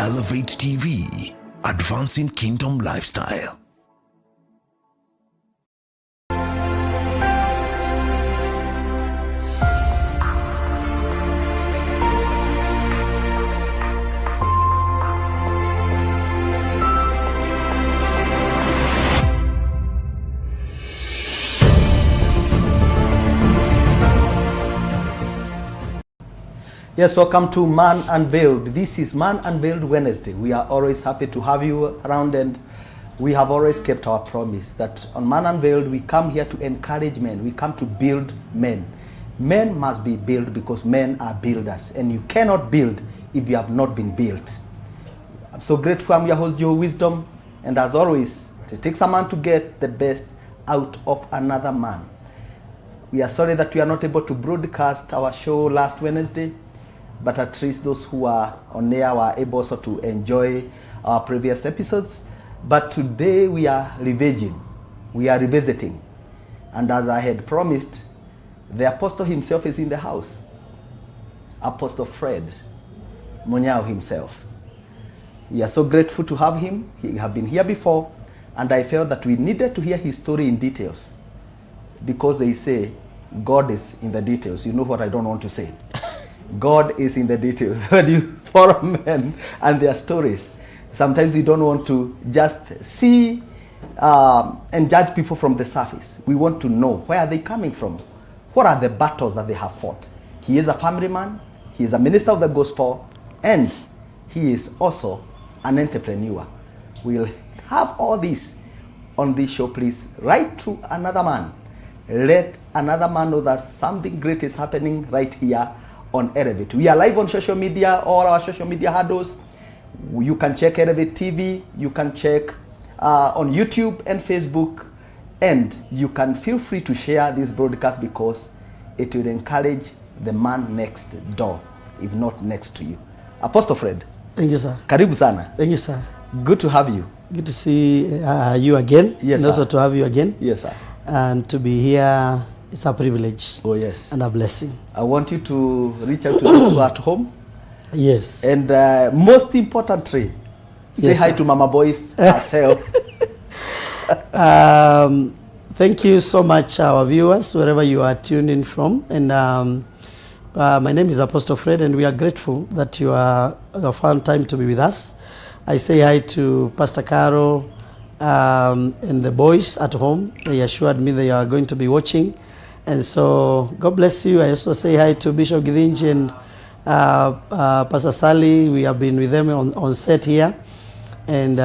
Elevate TV, advancing kingdom lifestyle. Yes, welcome to Man Unveiled. This is Man Unveiled Wednesday. We are always happy to have you around, and we have always kept our promise that on Man Unveiled we come here to encourage men. We come to build men. Men must be built because men are builders, and you cannot build if you have not been built. I'm so grateful. I'm your host, Joe Wisdom, and as always, it takes a man to get the best out of another man. We are sorry that we are not able to broadcast our show last Wednesday, but at least those who are on air were able also to enjoy our previous episodes. But today we are revisiting. And as I had promised, the apostle himself is in the house. Apostle Fred Munyao himself. We are so grateful to have him. He has been here before, and I felt that we needed to hear his story in details, because they say God is in the details. You know what I don't want to say. God is in the details. When you follow men and their stories, sometimes you don't want to just see and judge people from the surface. We want to know, where are they coming from? What are the battles that they have fought? He is a family man, he is a minister of the gospel, and he is also an entrepreneur. We'll have all this on this show. Please write to another man. Let another man know that something great is happening right here on Elevate. We are live on social media, all our social media handles. You can check Elevate TV, you can check on YouTube and Facebook, and you can feel free to share this broadcast because it will encourage the man next door, if not next to you. Apostle Fred. Thank you, sir. Karibu sana. Thank you, sir. Good to have you. Good to see you again. Yes, and sir. also to have you again. Yes, sir. And to be here, it's a privilege. Oh, yes. And a blessing. I want you to reach out to those who are at home. Yes. And most importantly, say yes, hi sir. to Mama Boys herself. Thank you so much, our viewers, wherever you are tuned in from. And my name is Apostle Fred, and we are grateful that you found time to be with us. I say hi to Pastor Caro and the boys at home. They assured me they are going to be watching. And so, God bless you. I also say hi to Bishop Githinji and Pastor Sally. We have been with them on set here. And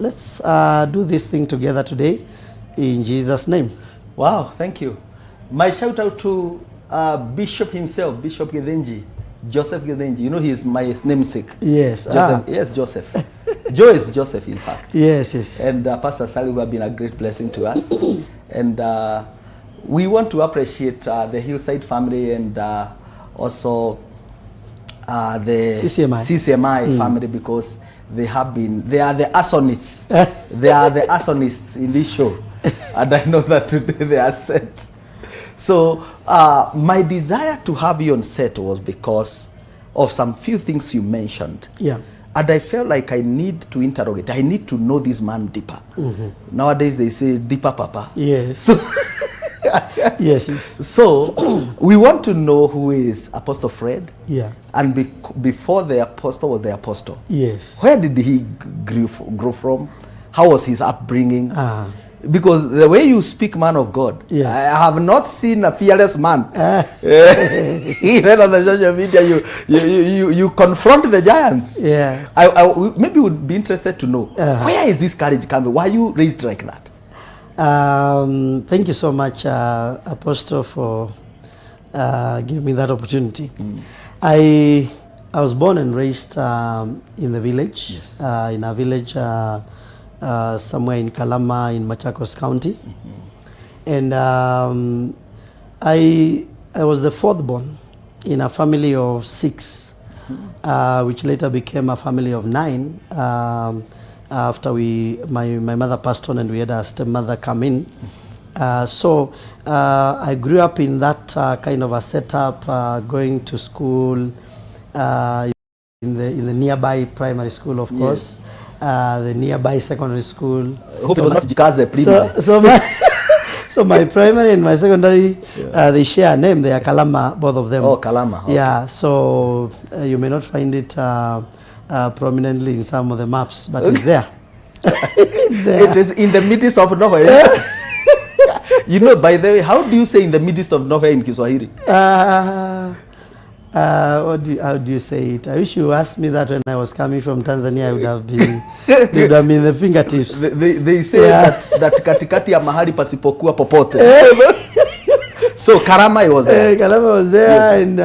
let's do this thing together today in Jesus' name. Wow, thank you. My shout out to Bishop himself, Bishop Githinji, Joseph Githinji. You know, he is my namesake. Yes. Joseph. Yes, Joseph. Joe is Joseph, in fact. Yes, yes. And Pastor Sally, who have been a great blessing to us. And we want to appreciate the Hillside family, and also the CCMI family, because they are the arsonists. They are the arsonists in this show. And I know that today they are set. So my desire to have you on set was because of some few things you mentioned. Yeah. And I felt like I need to interrogate. I need to know this man deeper. Mm-hmm. Nowadays they say deeper papa. Yes. So yes, yes. So we want to know who is Apostle Fred. Yeah. And before the apostle was the apostle. Yes. Where did he grow from? How was his upbringing? Because the way you speak, man of God, yes. I have not seen a fearless man. Even on the social media, you confront the giants. Yeah. I maybe would be interested to know, where is this courage coming? Why are you raised like that? Thank you so much, Apostle, for giving me that opportunity. I was born and raised in the village, yes. In a village somewhere in Kalama in Machakos County. And I was the fourth born in a family of 6, which later became a family of 9. After my mother passed on and we had a stepmother come in. So I grew up in that kind of a setup, going to school, in the nearby primary school, of course, the nearby secondary school. Hope it was not Jikaze primary. So my primary and my secondary, they share a name. They are Kalama, both of them. Oh, Kalama. Okay. Yeah, so you may not find it prominently in some of the maps, but it's there. It's there. It is in the midst of nowhere. You know, by the way, how do you say in the midst of nowhere in Kiswahili? How do you say it? I wish you asked me that when I was coming from Tanzania. I would have been, it would have been the fingertips. They say that katikati ya mahali pasipokuwa popote. So Karama was there. Karama was there, yes. And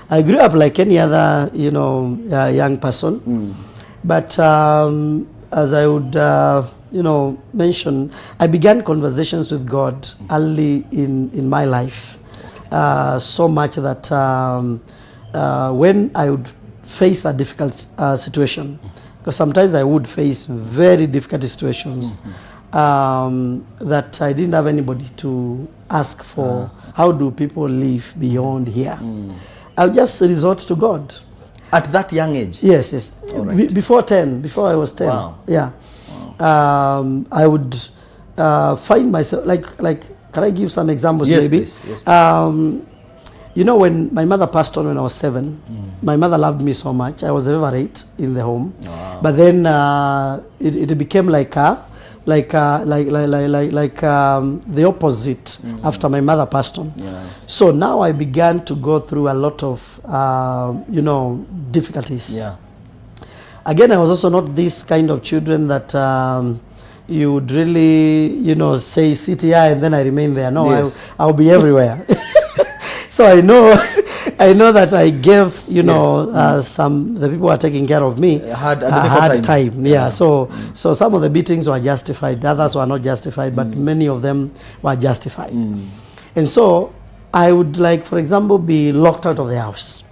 I grew up like any other, young person. But as I would, mention, I began conversations with God early in my life. So much that when I would face a difficult situation, because sometimes I would face very difficult situations, that I didn't have anybody to ask for, how do people live beyond here? I would just resort to God. At that young age? Yes, yes. Right. Before I was 10. Wow. Yeah. Wow. I would find myself, like, can I give some examples? Yes, maybe? Please. Yes, please. When my mother passed on when I was 7, my mother loved me so much. I was the favorite in the home. Wow. But then it became like the opposite after my mother passed on. Yeah. So now I began to go through a lot of difficulties. Yeah. Again, I was also not this kind of children that you would really, say sit here and then I remain there. No, yes. I'll be everywhere. So I know that I gave, the people who are taking care of me had a difficult time. Yeah. So some of the beatings were justified. The others were not justified, but many of them were justified. And so I would, like, for example, be locked out of the house.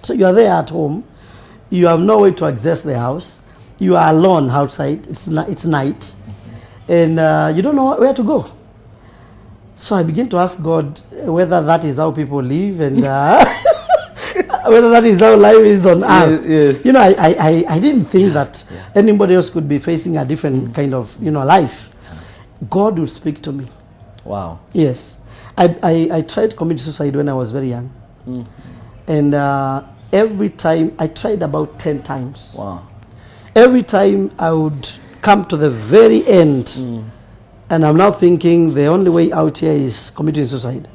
So you are there at home. You have no way to access the house. You are alone outside. It's night, and you don't know where to go. So I begin to ask God whether that is how people live, and whether that is how life is on earth. Yes. I didn't think that anybody else could be facing a different kind of life. God would speak to me. Wow. Yes, I tried committing suicide when I was very young, and every time I tried about 10 times. Wow. Every time I would come to the very end, and I'm now thinking the only way out here is committing suicide.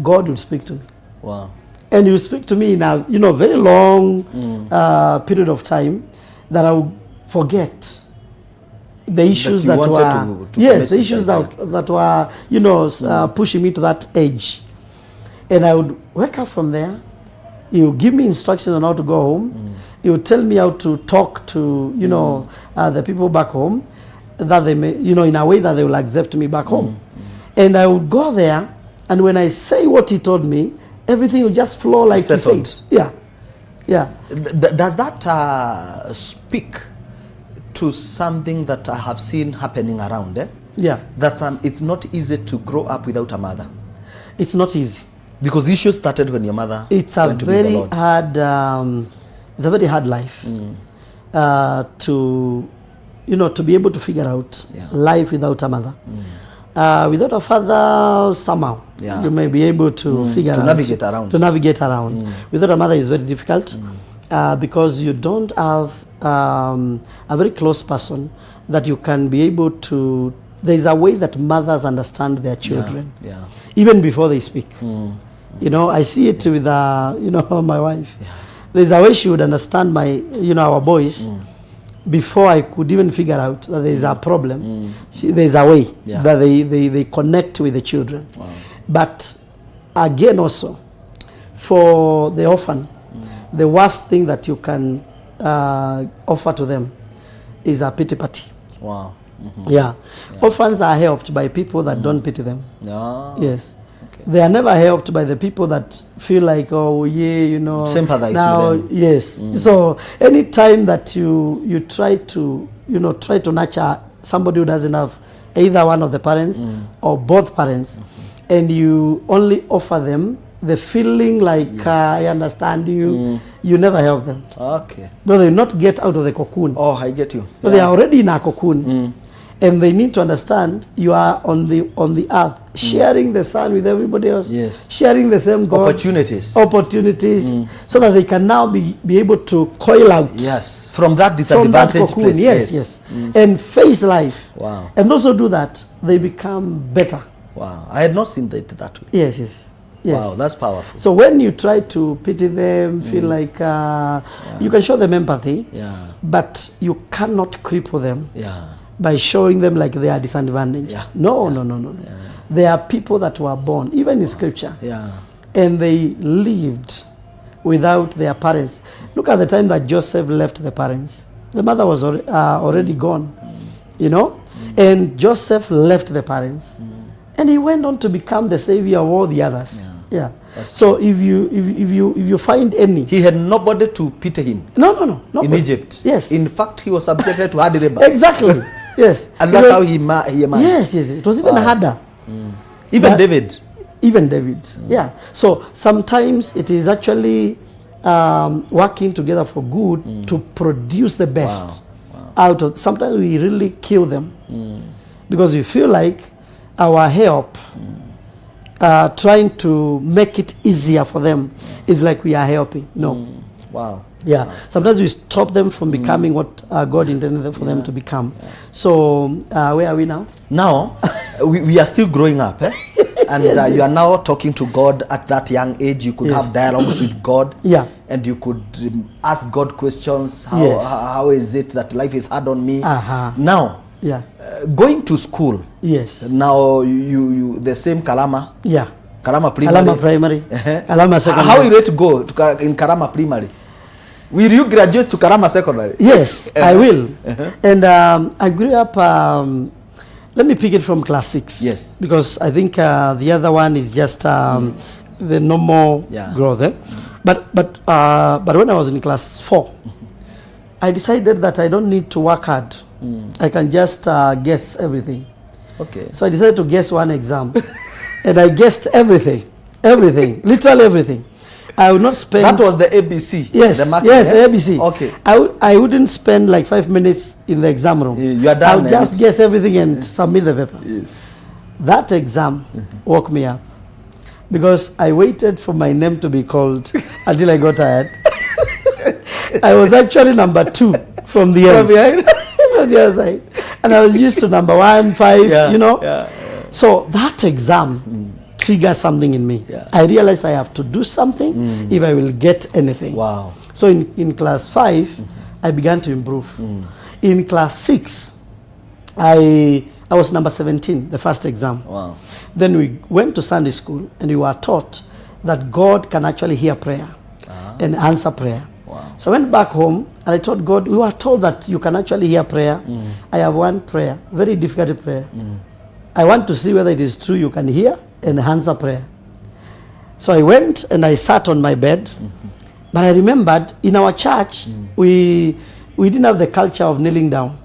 God would speak to me. Wow. And He would speak to me in a very long period of time that I would forget the issues that were the issues that were pushing me to that edge. And I would wake up from there. He would give me instructions on how to go home. He would tell me how to talk to, the people back home, that they may, in a way that they will accept me back home. And I would go there, and when I say what he told me, everything will just flow like settled. He said. Yeah, yeah. Does that speak to something that I have seen happening around? Yeah. That's it's not easy to grow up without a mother. It's not easy. Because the issue started when your mother went to be the Lord. It's a very hard life to be able to figure out life without a mother. Without a father, somehow you may be able to figure out. To navigate around. Without a mother is very difficult because you don't have a very close person that you can be able to. There is a way that mothers understand their children, even before they speak. I see it with my wife. There's a way she would understand our boys before I could even figure out that there's a problem. There's a way that they connect with the children. Wow. But again, also for the orphan, the worst thing that you can offer to them is a pity party. Wow. Yeah. Orphans are helped by people that don't pity them. Yes. They are never helped by the people that feel like, sympathize now, with them. Yes. So anytime that you try to nurture somebody who doesn't have either one of the parents or both parents, and you only offer them the feeling like I understand you, you never help them. Okay. No, they not get out of the cocoon. Oh, I get you. So they are already in a cocoon. And they need to understand you are on the earth, sharing the sun with everybody else, sharing the same God. Opportunities. So that they can now be able to coil out. Yes, from that disadvantaged place. Yes. And face life. Wow. And those who do that, they become better. Wow, I had not seen that way. Yes. Wow, that's powerful. So when you try to pity them, feel like you can show them empathy, but you cannot cripple them. By showing them like they are disadvantaged. No. There are people that were born, even in scripture, and they lived without their parents. Look at the time that Joseph left the parents. The mother was already gone, you know, and Joseph left the parents, and he went on to become the savior of all the others. So if you find any, he had nobody to pity him. No. In Egypt. Yes. In fact, he was subjected to hard labor. Exactly. Yes. And that's how he managed. Yes. It was even harder. Even David. Yeah. So sometimes it is actually working together for good to produce the best out of. Sometimes we really kill them because we feel like our help, trying to make it easier for them, is like we are helping. No. Wow. Yeah. Wow. Sometimes we stop them from becoming what God intended for them to become. So where are we now? Now, we are still growing up. And you are now talking to God at that young age. You could have dialogues with God. And you could ask God questions. How is it that life is hard on me? Now, going to school. Now, you the same Kalama. Karama Primary. Karama Secondary. How you ready to go in Karama Primary? Will you graduate to Karama Secondary? Yes, I will. And I grew up, let me pick it from class 6. Yes. Because I think the other one is just the normal growth. But when I was in class 4, I decided that I don't need to work hard. I can just guess everything. Okay. So I decided to guess one exam. And I guessed everything, literally everything. I would not spend. That was the ABC. Yes, the ABC. Okay. I wouldn't spend like 5 minutes in the exam room. You are done. I would just guess everything and submit the paper. That exam woke me up because I waited for my name to be called until I got tired. I was actually number 2 from the end. From the other side, and I was used to number 1, 5. You know. So that exam triggered something in me. I realized I have to do something if I will get anything. Wow. So in class 5, I began to improve. In class 6, I was number 17, the first exam. Wow. Then we went to Sunday school and we were taught that God can actually hear prayer and answer prayer. Wow. So I went back home and I told God, we were told that you can actually hear prayer. I have one prayer, very difficult prayer. I want to see whether it is true you can hear and answer prayer. So I went and I sat on my bed. But I remembered in our church, we didn't have the culture of kneeling down.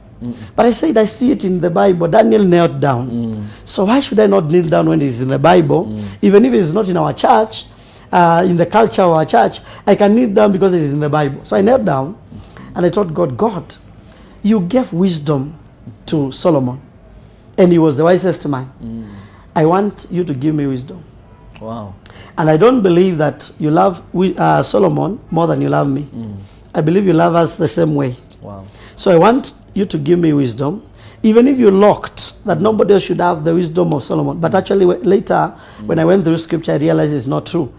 But I said, I see it in the Bible. Daniel knelt down. So why should I not kneel down when it is in the Bible? Even if it is not in our church, in the culture of our church, I can kneel down because it is in the Bible. So I knelt down and I told God, you gave wisdom to Solomon. And he was the wisest man. I want you to give me wisdom. Wow. And I don't believe that you love Solomon more than you love me. I believe you love us the same way. Wow. So I want you to give me wisdom. Even if you locked that nobody else should have the wisdom of Solomon. But actually later, when I went through scripture, I realized it's not true.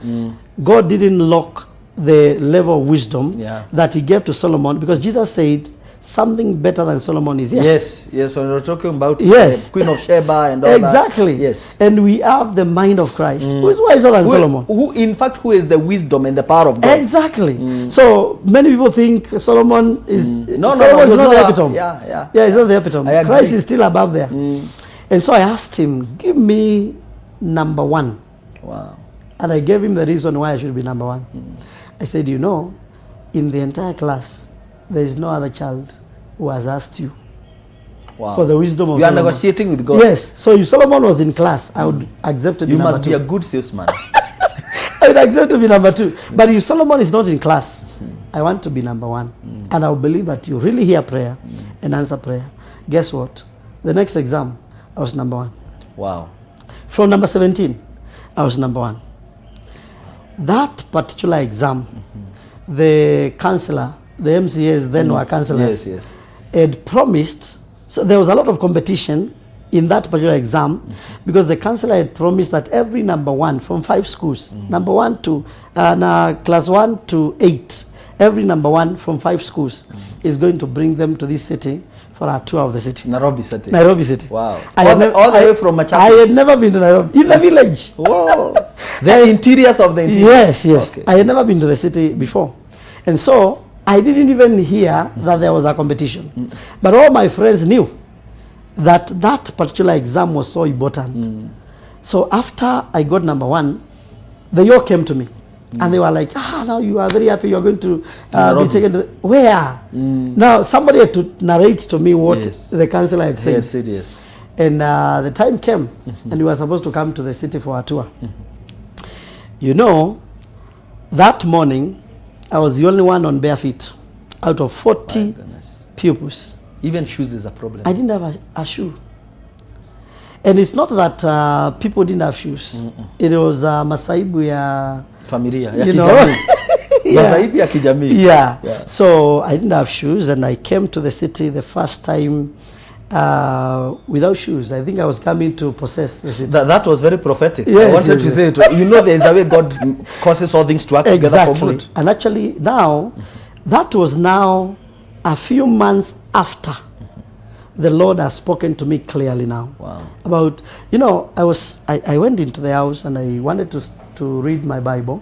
God didn't lock the level of wisdom that he gave to Solomon, because Jesus said, something better than Solomon is here. Yes, when we're talking about the Queen of Sheba and all exactly. that. Yes. And we have the mind of Christ, who is wiser than Solomon. Who is the wisdom and the power of God. Exactly. So many people think Solomon is no, Solomon is no, not the epitome. Yeah, it's not the epitome. Christ is still above there. And so I asked him, give me number 1. Wow. And I gave him the reason why I should be number 1. I said, in the entire class, there is no other child who has asked you for the wisdom of Solomon. You are negotiating with God. Yes. So if Solomon was in class, I would accept it. You must be a good salesman. I I would accept to be number 2. But if Solomon is not in class, I want to be number 1. And I will believe that you really hear prayer and answer prayer. Guess what? The next exam, I was number 1. Wow. From number 17, I was number 1. That particular exam, the counselor, the MCAs then were counselors, had promised, so there was a lot of competition in that particular exam because the counselor had promised that every number 1 from 5 schools, number 1 to class 1 to 8, every number 1 from 5 schools is going to bring them to this city for a tour of the city. Nairobi City. Wow. All the way from Machakos. I had never been to Nairobi. In the village. Whoa. The interiors of the interior. Yes. Okay. I had never been to the city before. And so, I didn't even hear that there was a competition. But all my friends knew that that particular exam was so important. So, after I got number 1, they all came to me. And they were like, now you are very happy you are going to be taken to where? Now, somebody had to narrate to me what the counselor had said. Yes. And the time came, and we were supposed to come to the city for a tour. You know, that morning, I was the only one on bare feet out of 40 pupils. Even shoes is a problem. I didn't have a shoe. And it's not that people didn't have shoes. It was masaibu ya familia, you know. Masaibu ya kijamii. Yeah. So I didn't have shoes, and I came to the city the first time without shoes. I think I was coming to possess the city. That was very prophetic. Yes, I wanted to say it. You know, there is a way God causes all things to work together for good. And actually now, that was now a few months after the Lord has spoken to me clearly now. Wow. About, you know, I went into the house and I wanted to read my Bible.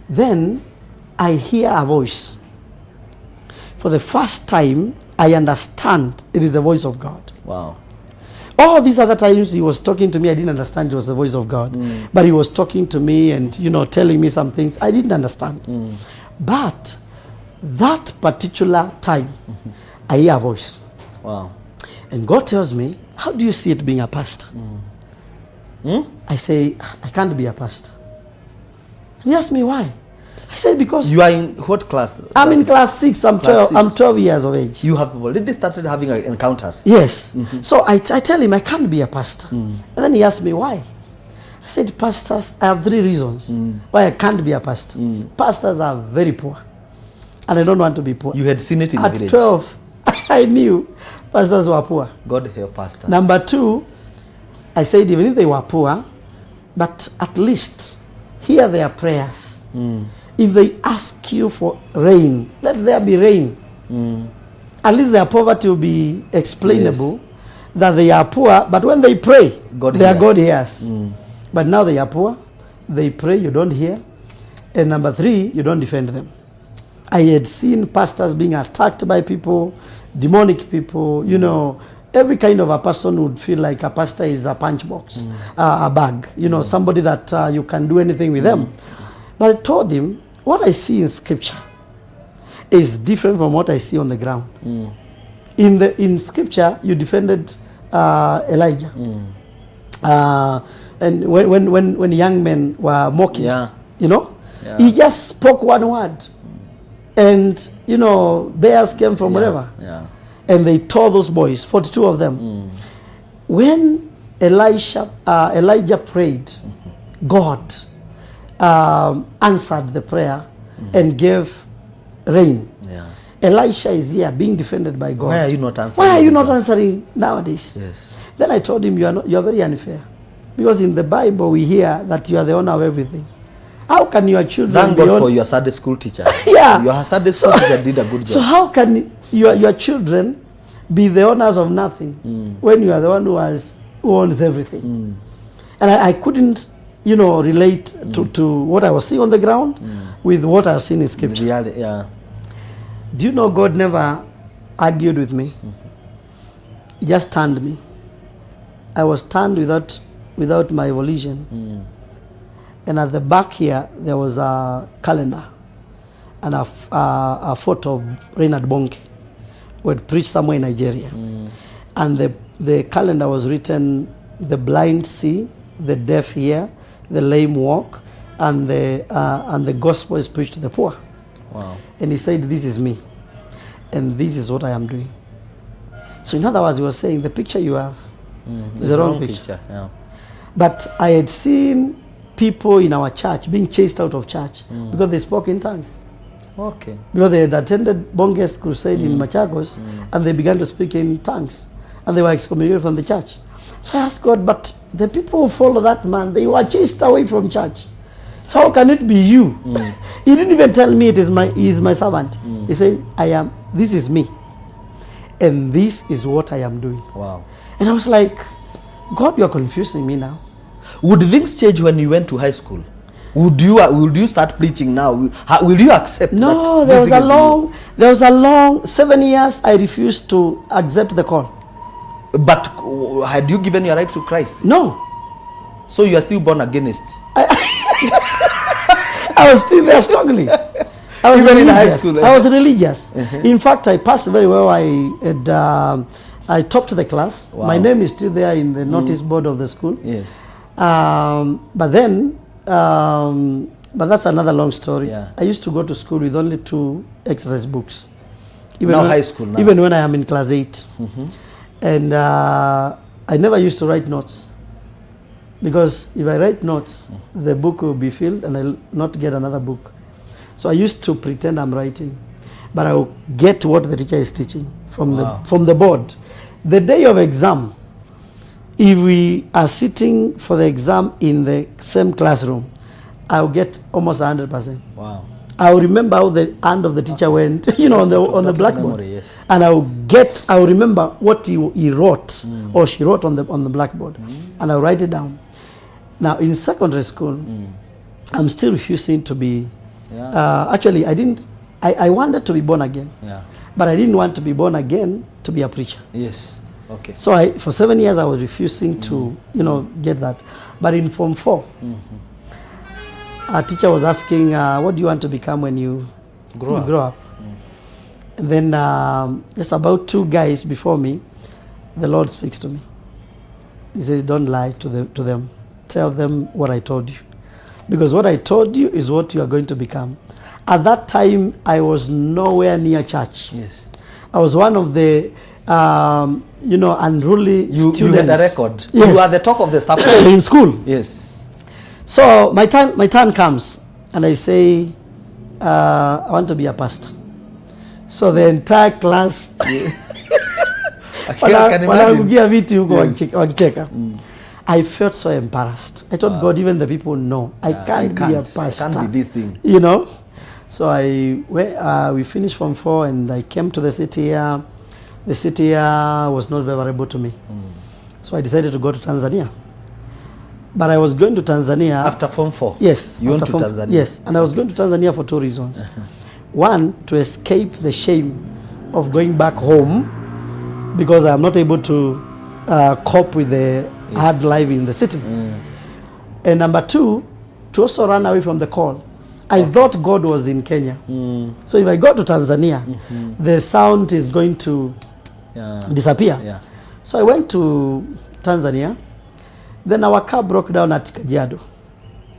Then I hear a voice. For the first time, I understand it is the voice of God. Wow. All these other times he was talking to me, I didn't understand it was the voice of God. But he was talking to me and, you know, telling me some things I didn't understand. But that particular time, I hear a voice. Wow. And God tells me, how do you see it being a pastor? I say, I can't be a pastor. And he asked me why. I said, because... You are in what class? I'm in class 6. I'm 12. I'm 12 years of age. You have already started having encounters? Yes. So I tell him I can't be a pastor. And then he asked me why. I said, pastors, I have 3 reasons why I can't be a pastor. Pastors are very poor. And I don't want to be poor. You had seen it in the village? At 12, I knew pastors were poor. God help pastors. Number 2, I said even if they were poor, but at least hear their prayers. If they ask you for rain, let there be rain. At least their poverty will be explainable, that they are poor, but when they pray, God hears. But now they are poor, they pray, you don't hear. And number 3, you don't defend them. I had seen pastors being attacked by people, demonic people, you know, every kind of a person would feel like a pastor is a punch box, a bag, you know, somebody that you can do anything with them. But I told him, what I see in scripture is different from what I see on the ground. In scripture, you defended Elijah. And when young men were mocking, you know, he just spoke one word. And, you know, bears came from wherever. And they tore those boys, 42 of them. When Elijah prayed, God answered the prayer and gave rain. Elisha is here being defended by God. Why are you not answering? Why are you not answering nowadays? Yes. Then I told him, you are very unfair. Because in the Bible we hear that you are the owner of everything. How can your children... Thank God for your Sunday school teacher. Your Sunday school teacher did a good job. So how can your children be the owners of nothing when you are the one who owns everything? And I couldn't, you know, relate to what I was seeing on the ground with what I was seeing in scripture. Reality, Do you know God never argued with me? He just turned me. I was turned without my volition. And at the back here, there was a calendar and a photo of Reinhard Bonnke, who had preached somewhere in Nigeria. And the calendar was written, the blind see, the deaf hear, the lame walk, and the gospel is preached to the poor. Wow. And he said, this is me, and this is what I am doing. So in other words, he was saying, the picture you have is the wrong picture. Yeah. But I had seen people in our church being chased out of church because they spoke in tongues. Okay. Because they had attended Bonge's crusade in Machakos, and they began to speak in tongues, and they were excommunicated from the church. So I asked God, but the people who follow that man, they were chased away from church. So how can it be you? He didn't even tell me he is my servant. He said, this is me, and this is what I am doing. Wow. And I was like, God, you are confusing me now. Would things change when you went to high school? Would you start preaching now? Will you accept that? No, there was a long 7 years I refused to accept the call. But had you given your life to Christ? No. So you are still born against? I was still there struggling. I was Even religious. in high school. I was religious. In fact, I passed very well. I topped the class. Wow. My name is still there in the notice board of the school. Yes. But that's another long story. Yeah. I used to go to school with only 2 exercise books. High school now. Even when I am in class 8. And I never used to write notes. Because if I write notes, the book will be filled and I'll not get another book. So I used to pretend I'm writing. But I will get what the teacher is teaching from the board. The day of exam, if we are sitting for the exam in the same classroom, I'll get almost 100%. Wow. I'll remember how the hand of the teacher went, on the blackboard. Memory, yes. And I'll remember what he wrote or she wrote on the blackboard. And I'll write it down. Now in secondary school, I'm still refusing to be, actually I wanted to be born again. Yeah. But I didn't want to be born again to be a preacher. Yes. Okay. So for 7 years I was refusing to, get that. But in Form 4, our teacher was asking, what do you want to become when you grow up? And then just about 2 guys before me, the Lord speaks to me. He says, don't lie to them. Tell them what I told you. Because what I told you is what you are going to become. At that time, I was nowhere near church. Yes. I was one of the, unruly students. You had a record. Yes. You are the talk of the staff. In school. Yes. So my turn comes, and I say, I want to be a pastor. So the entire class, wanaangukia viti huko wakicheka. I felt so embarrassed. I told God, even the people know I can't be a pastor. I can't be this thing. So we finished Form 4 and I came to the city here. The city here was not favorable to me. So I decided to go to Tanzania. But I was going to Tanzania. After Form 4? Yes. You went to Tanzania? Yes. And I was going to Tanzania for 2 reasons. One, to escape the shame of going back home because I'm not able to cope with the hard life in the city. And number 2, to also run away from the call. I thought God was in Kenya. So if I go to Tanzania, the sound is going to disappear. Yeah. So I went to Tanzania. Then our car broke down at Kajiado.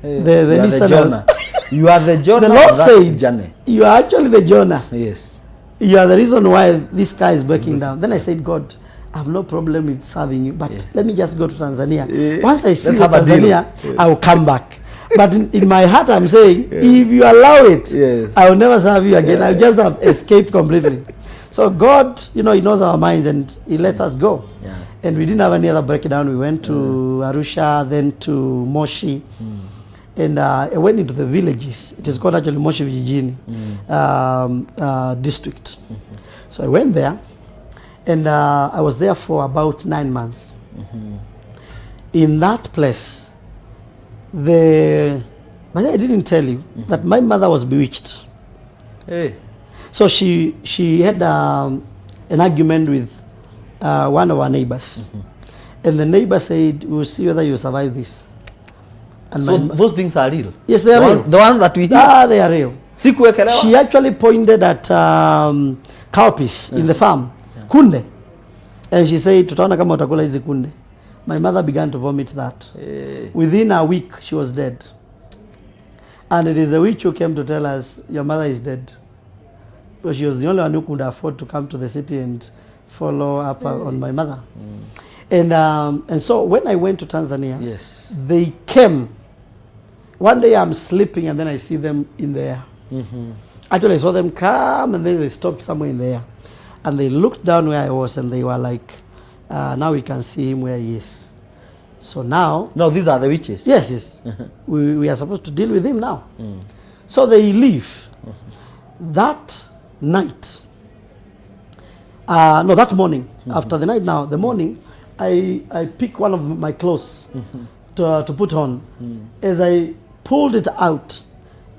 The Nissan. You are the Jonah. The Lord said, you are actually the Jonah. Yes. You are the reason why this car is breaking down. Then I said, God, I have no problem with serving you, but let me just go to Tanzania. Once I see Tanzania, I will come back. But in my heart, I'm saying, if you allow it, I will never serve you again. I'll just have escaped completely. So God, He knows our minds and He lets us go. Yeah. And we didn't have any other breakdown. We went to Arusha, then to Moshi. And I went into the villages. It is called actually Moshi Vijijini district. So I went there. And I was there for about 9 months. In that place, but I didn't tell you that my mother was bewitched. Hey. So she had an argument with one of our neighbors. And the neighbor said, we'll see whether you survive this. And so those things are real? Yes, they are real. The ones that we hear? They are real. She actually pointed at cowpeas in the farm. Kunde. And she said, tutaona kama utakula hizi kunde. My mother began to vomit that. Within a week, she was dead. And it is a witch who came to tell us, your mother is dead. Because she was the only one who could afford to come to the city and follow up on my mother. And so when I went to Tanzania, Yes. they came. One day I'm sleeping and then I see them in the air. Actually, I saw them come and then they stopped somewhere in the air. And they looked down where I was and they were like, now we can see him where he is. So now... No, these are the witches. Yes, yes. we are supposed to deal with him now. So they leave. That night, no, that morning, after the night now, the morning, I pick one of my clothes to put on. As I pulled it out,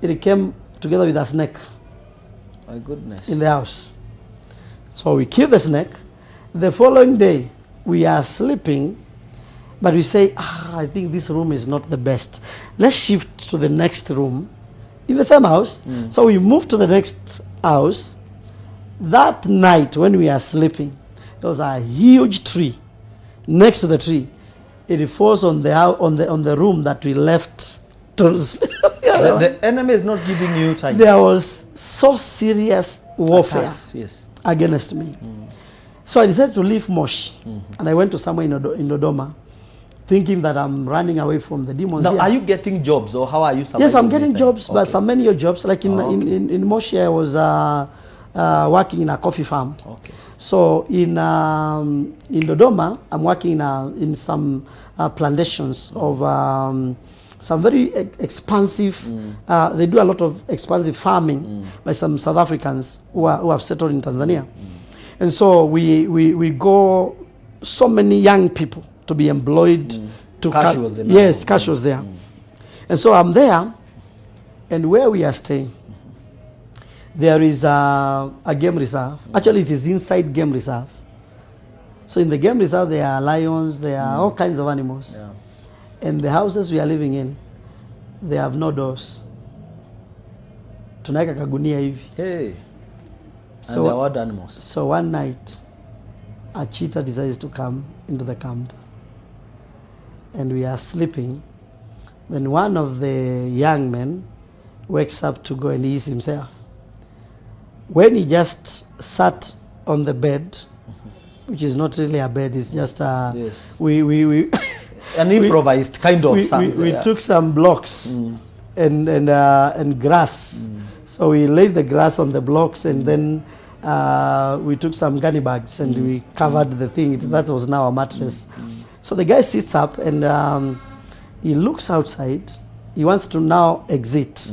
it came together with a snake. My goodness. In the house. So we kill the snake. The following day, we are sleeping, but we say, I think this room is not the best. Let's shift to the next room in the same house. So we move to the next house. That night when we are sleeping, there was a huge tree. Next to the tree, it falls on the room that we left. The enemy is not giving you time. There was so serious warfare Attacks, yes. against me. So I decided to leave Moshi, and I went to somewhere in Dodoma, thinking that I'm running away from the demons. Now, here. are you getting jobs or how are you surviving? Yes, I'm getting this time? jobs, but some many jobs. Like in Moshi, I was working in a coffee farm. Okay. So in Dodoma, I'm working in some plantations of some very expansive. They do a lot of expansive farming by some South Africans who have settled in Tanzania, and so we go so many young people to be employed. To Cash was there. Yes, cash was there, and so I'm there, and where we are staying, there is a game reserve. Actually, it is inside game reserve. So in the game reserve, there are lions, there are all kinds of animals. Yeah. And the houses we are living in, they have no doors. Tunaeka kagunia hivi. Hey. And So- they are wild animals. So one night, a cheetah decides to come into the camp. And we are sleeping. Then one of the young men wakes up to go and ease himself. When he just sat on the bed, which is not really a bed, it's just Yes. we An improvised kind of we something. Yeah. took some blocks and grass. So we laid the grass on the blocks, and then we took some gunny bags and we covered the thing. That was now a mattress. So the guy sits up and he looks outside. He wants to now exit,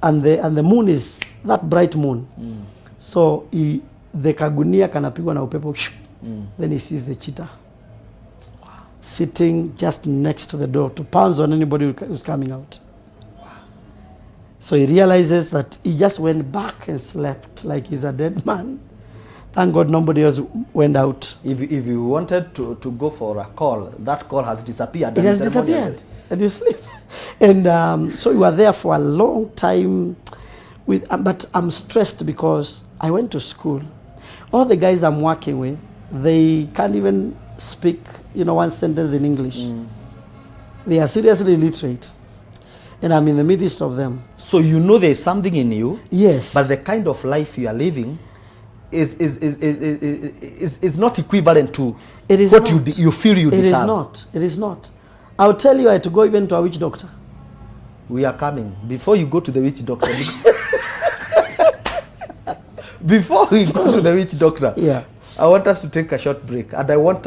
and the moon is that bright moon. So the kagunia kanapigwa na upepo. Then he sees the cheetah sitting just next to the door to pounce on anybody who's coming out. So he realizes that he just went back and slept like he's a dead man. Thank God nobody else went out. If you wanted to go for a call, that call has disappeared. It has disappeared. And you sleep. And so we were there for a long time. But I'm stressed because I went to school. All the guys I'm working with, they can't even speak, one sentence in English. They are seriously illiterate. And I'm in the midst of them. So you know there's something in you. Yes. But the kind of life you are living is not equivalent to It is what not. you feel you It deserve. is not. It is not. I'll tell you, I had to go even to a witch doctor. We are coming. Before you go to the witch doctor. Before we go to the witch doctor, Yeah. I want us to take a short break. And I want,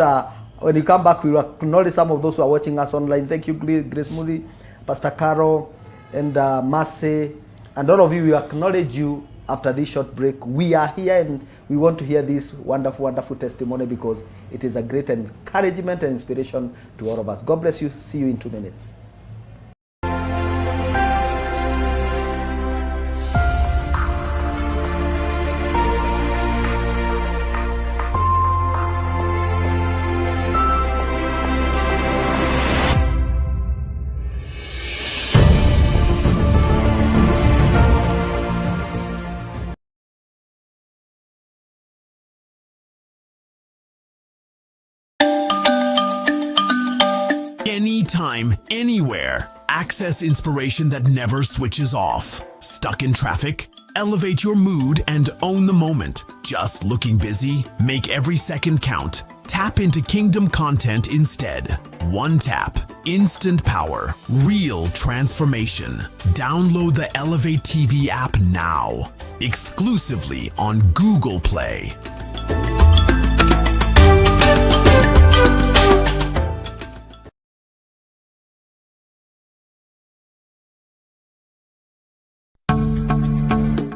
when you come back, we will acknowledge some of those who are watching us online. Thank you, Grace Moody, Pastor Carol, and Marcy, and all of you. We will acknowledge you after this short break. We are here and we want to hear this wonderful, wonderful testimony because it is a great encouragement and inspiration to all of us. God bless you. See you in 2 minutes. anytime, anywhere. Access inspiration that never switches off. Stuck in traffic? Elevate your mood and own the moment. Just looking busy? Make every second count. Tap into kingdom content instead. One tap, instant power, real transformation. Download the Elevate TV app now. Exclusively on Google Play.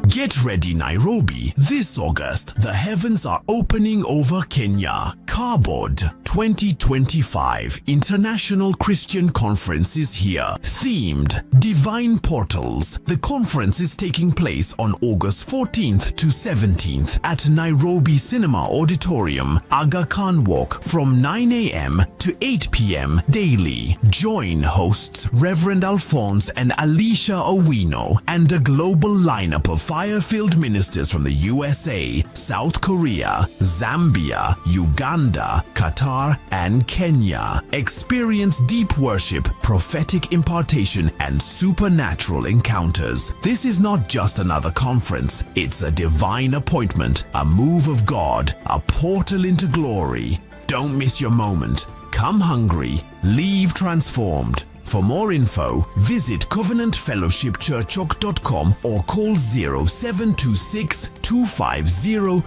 Get ready, Nairobi. This August, the heavens are opening over Kenya. Cardboard 2025 International Christian Conference is here. Themed Divine Portals. The conference is taking place on August 14th to 17th at Nairobi Cinema Auditorium, Aga Khan Walk from 9 a.m. to 8 p.m. daily. Join hosts Reverend Alphonse and Alicia Owino and a global lineup of fire-filled ministers from the USA, South Korea, Zambia, Uganda, Qatar, and Kenya. Experience deep worship, prophetic impartation, and supernatural encounters. This is not just another conference. It's a divine appointment, a move of God, a portal into glory. Don't miss your moment. Come hungry, leave transformed. For more info, visit covenantfellowshipchurch.com or call 0726 250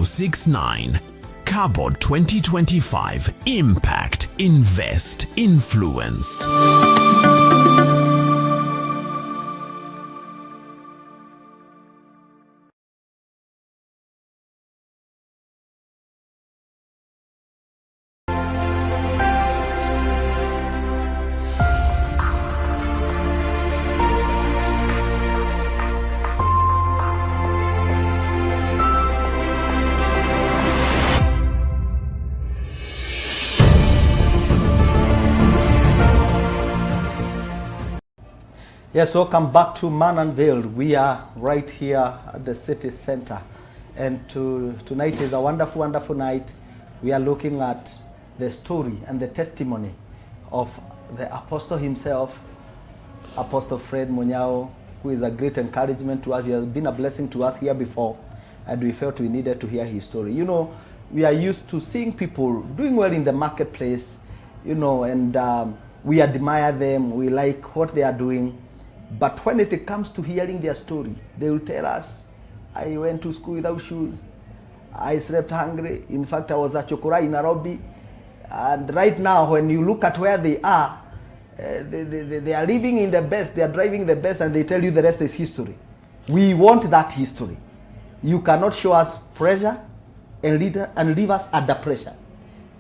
069. Cardboard 2025. Impact, invest, influence. Yes, welcome back to Man Unveiled. We are right here at the city center. And tonight is a wonderful, wonderful night. We are looking at the story and the testimony of the apostle himself, Apostle Fred Munyao, who is a great encouragement to us. He has been a blessing to us here before, and we felt we needed to hear his story. You know, we are used to seeing people doing well in the marketplace, you know, and we admire them. We like what they are doing. But when it comes to hearing their story, they will tell us, I went to school without shoes. I slept hungry. In fact, I was at Chokora in Nairobi. And right now, when you look at where they are, they are living in the best, they are driving the best, and they tell you the rest is history. We want that history. You cannot show us pressure and leave us under pressure.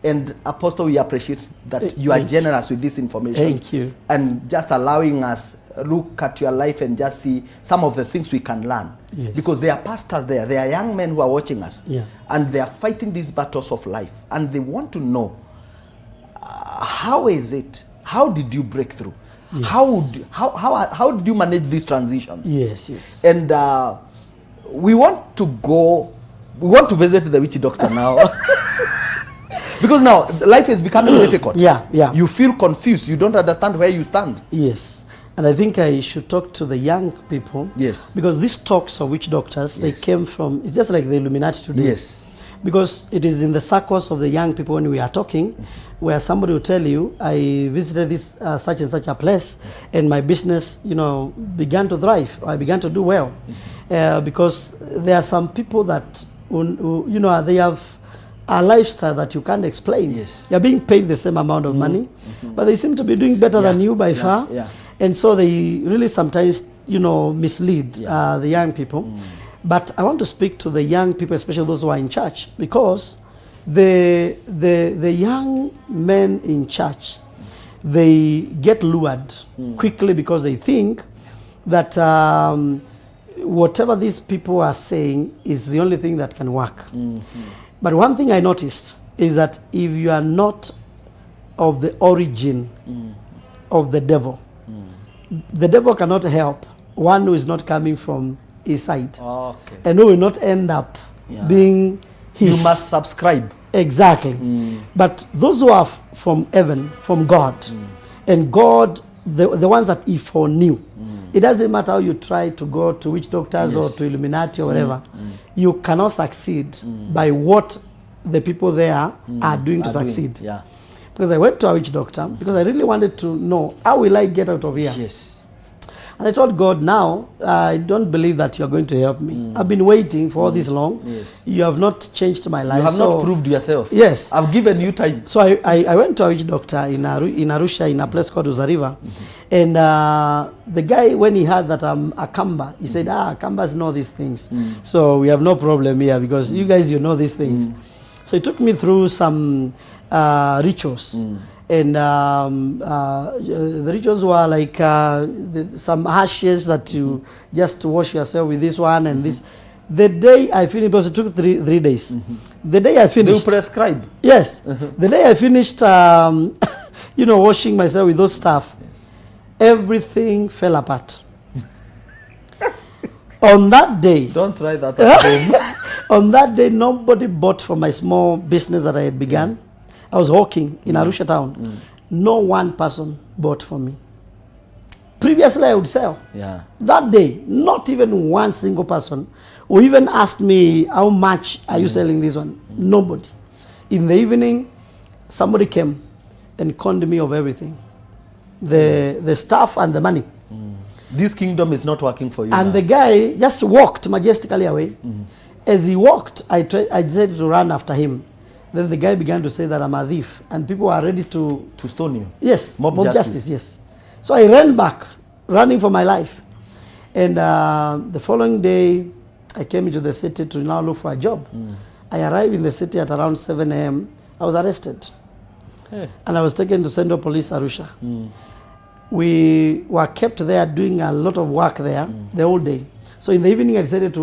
And Apostle, we appreciate that you are generous with this information. Thank you. And just allowing us look at your life and just see some of the things we can learn. Yes. Because there are pastors there, there are young men who are watching us. Yeah. And they are fighting these battles of life. And they want to know, how is it? How did you break through? Yes. How did you manage these transitions? Yes, yes. And we want to visit the witch doctor now. Because now life is becoming difficult. Yeah, yeah. You feel confused. You don't understand where you stand. Yes. And I think I should talk to the young people. Yes. Because these talks of witch doctors, Yes. they came from, it's just like the Illuminati today. Yes. Because it is in the circles of the young people when we are talking, where somebody will tell you, I visited this such and such a place, and my business, you know, began to thrive. I began to do well. Because there are some people that, you know, they have a lifestyle that you can't explain. Yes. You're being paid the same amount of money, but they seem to be doing better than you by far. Yeah. And so they really sometimes, you know, mislead the young people. But I want to speak to the young people, especially those who are in church, because the young men in church, they get lured quickly because they think that whatever these people are saying is the only thing that can work. But one thing I noticed is that if you are not of the origin of the devil cannot help one who is not coming from his side. Okay. And who will not end up being his. You must subscribe. Exactly. But those who are from heaven, from God, And God, the ones that he foreknew. It doesn't matter how you try to go to witch doctors or to Illuminati or whatever. You cannot succeed by what the people there are doing to succeed. Yeah. Because I went to a witch doctor because I really wanted to know, how will I get out of here? Yes. And I told God, now, I don't believe that you're going to help me. I've been waiting for all this long. Yes. You have not changed my life. You have not proved yourself. Yes. I've given you time. So I went to a witch doctor in Arusha, in a place called Uzariva. And the guy, when he heard that I'm a Kamba, he said, Kambas know these things. So we have no problem here because you guys, you know these things. So he took me through some rituals. And the rituals were like some ashes that you just wash yourself with this one and this. The day I finished, because it took three days. The day I finished. They prescribe. Yes. The day I finished, washing myself with those stuff, everything fell apart. On that day. Don't try that at home. On that day, nobody bought from my small business that I had begun. I was hawking in Arusha town. No one person bought from me. Previously, I would sell. Yeah. That day, not even one single person who even asked me, how much are you selling this one? Nobody. In the evening, somebody came and conned me of everything. The stuff and the money. This kingdom is not working for you. And now. the guy just walked majestically away. As he walked, I decided to run after him. Then the guy began to say that I'm a thief, and people are ready to stone you. Yes, mob justice. Yes. So I ran back, running for my life. And the following day, I came into the city to now look for a job. I arrived in the city at around 7 a.m. I was arrested. Hey. And I was taken to Central Police Arusha. We were kept there doing a lot of work there the whole day. So in the evening, I decided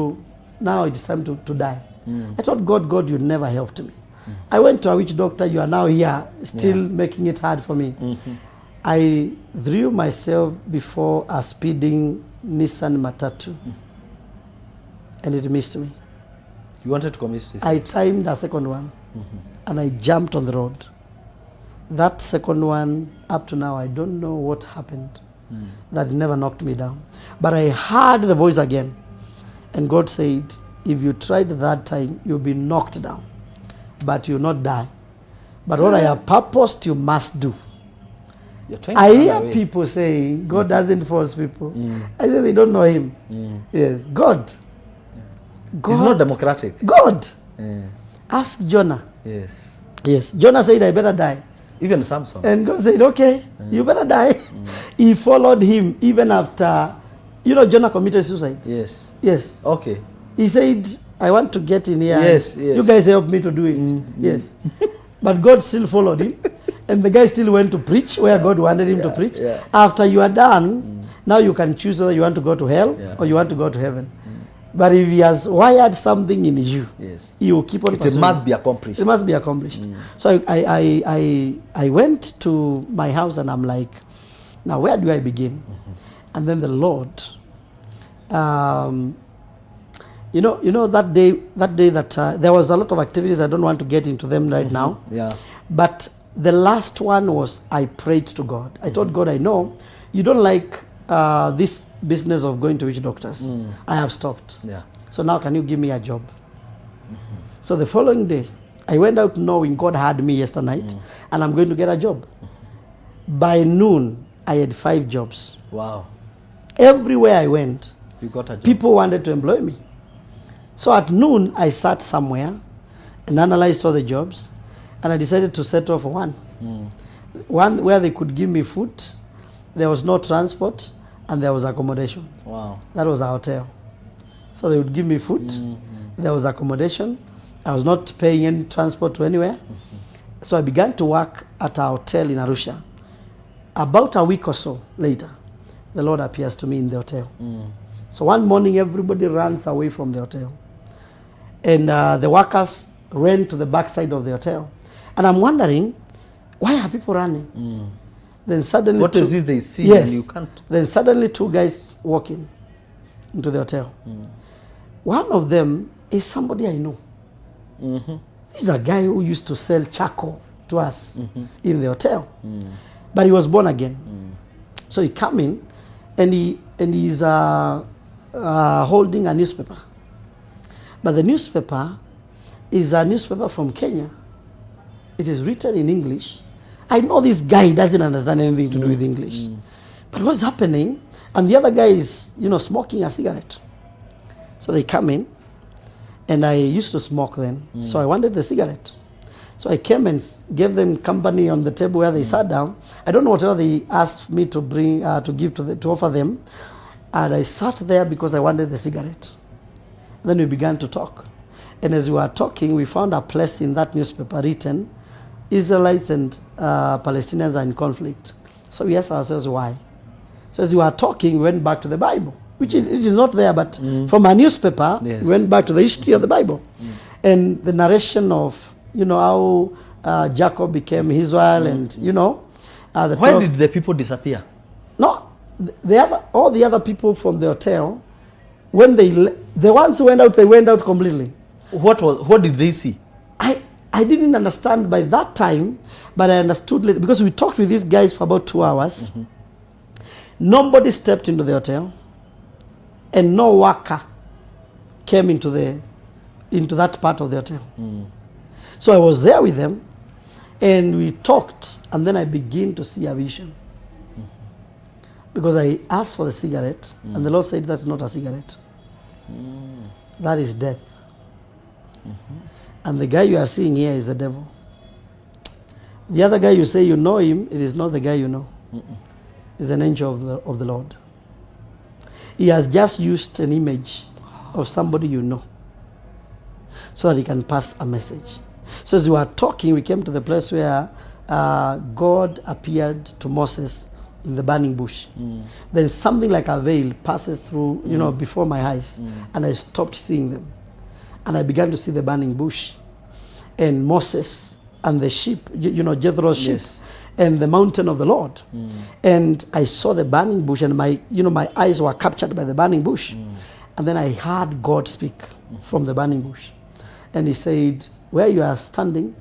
now it's time to die. I thought, God, you never helped me. I went to a witch doctor. You are now here, still making it hard for me. I threw myself before a speeding Nissan Matatu, and it missed me. You wanted to commit suicide? I timed a second one, and I jumped on the road. That second one, up to now, I don't know what happened. That never knocked me down. But I heard the voice again, and God said, if you tried that time, you'll be knocked down, but you'll not die. But what I have purposed, you must do. I hear people saying, God doesn't force people. I say they don't know him. Yes, God. He's not democratic. God. Ask Jonah. Yes, Jonah said, I better die. Even Samson. And God said, okay, you better die. He followed him even after, Jonah committed suicide. Yes. Okay. He said, I want to get in here. Yes. You guys help me to do it. Yes. But God still followed him. And the guy still went to preach where God wanted him to preach. After you are done, now you can choose whether you want to go to hell or you want to go to heaven. But if he has wired something in you, he will keep on pursuing. It must be accomplished. It must be accomplished. So I went to my house and I'm like, now where do I begin? And then the Lord, that day that there was a lot of activities. I don't want to get into them right now. But the last one was I prayed to God. I told God, I know you don't like this business of going to witch doctors. I have stopped. So now can you give me a job? So the following day, I went out knowing God had me yesterday night and I'm going to get a job. By noon, I had 5 jobs. Wow. Everywhere I went, you got a job. People wanted to employ me. So at noon, I sat somewhere and analyzed all the jobs, and I decided to settle for one. One where they could give me food, there was no transport, and there was accommodation. Wow. That was a hotel. So they would give me food, there was accommodation, I was not paying any transport to anywhere. So I began to work at a hotel in Arusha. About a week or so later, the Lord appears to me in the hotel. So one morning, everybody runs away from the hotel. And the workers ran to the backside of the hotel. And I'm wondering, why are people running? Then suddenly... What is this they see and you can't... Then suddenly 2 guys walking into the hotel. One of them is somebody I know. He's a guy who used to sell charcoal to us in the hotel. but he was born again. So he come in, and he's holding a newspaper. But the newspaper is a newspaper from Kenya. It is written in English. I know this guy doesn't understand anything to do with English. But what's happening? And the other guy is, smoking a cigarette. So they come in, and I used to smoke then. So I wanted the cigarette. So I came and gave them company on the table where they sat down. I don't know whatever they asked me to bring, to offer them. And I sat there because I wanted the cigarette. And then we began to talk. And as we were talking, we found a place in that newspaper written, Israelites and Palestinians are in conflict. So we asked ourselves why. So as we were talking, we went back to the Bible, which is not there, but from a newspaper, we went back to the history of the Bible. And the narration of, how Jacob became Israel and, Why did the people disappear? No, all the other people from the hotel, when the ones who went out, they went out completely. What did they see? I didn't understand by that time, but I understood later because we talked with these guys for about 2 hours. Nobody stepped into the hotel, and no worker came into that part of the hotel. So I was there with them, and we talked, and then I began to see a vision. Because I asked for the cigarette, and the Lord said, that's not a cigarette. That is death. And the guy you are seeing here is the devil. The other guy you say you know him, it is not the guy you know. It's an angel of the Lord. He has just used an image of somebody you know so that he can pass a message. So as we were talking, we came to the place where God appeared to Moses in the burning bush. Then something like a veil passes through, before my eyes, and I stopped seeing them. And I began to see the burning bush, and Moses and the sheep, Jethro's sheep, and the mountain of the Lord. And I saw the burning bush, and my eyes were captured by the burning bush. And then I heard God speak from the burning bush. And he said, where you are standing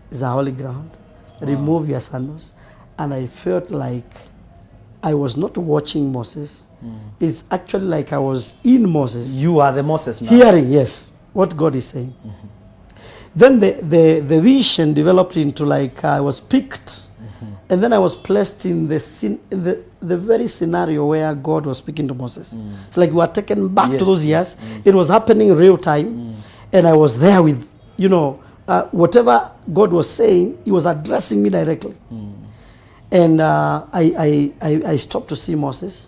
is a holy ground. Remove your sandals. And I felt like I was not watching Moses. It's actually like I was in Moses. You are the Moses now. Hearing, yes, what God is saying. Then the vision developed into like I was picked, and then I was placed in the very scenario where God was speaking to Moses. It's like we were taken back to those years. It was happening real time, and I was there with whatever God was saying. He was addressing me directly, and I stopped to see Moses.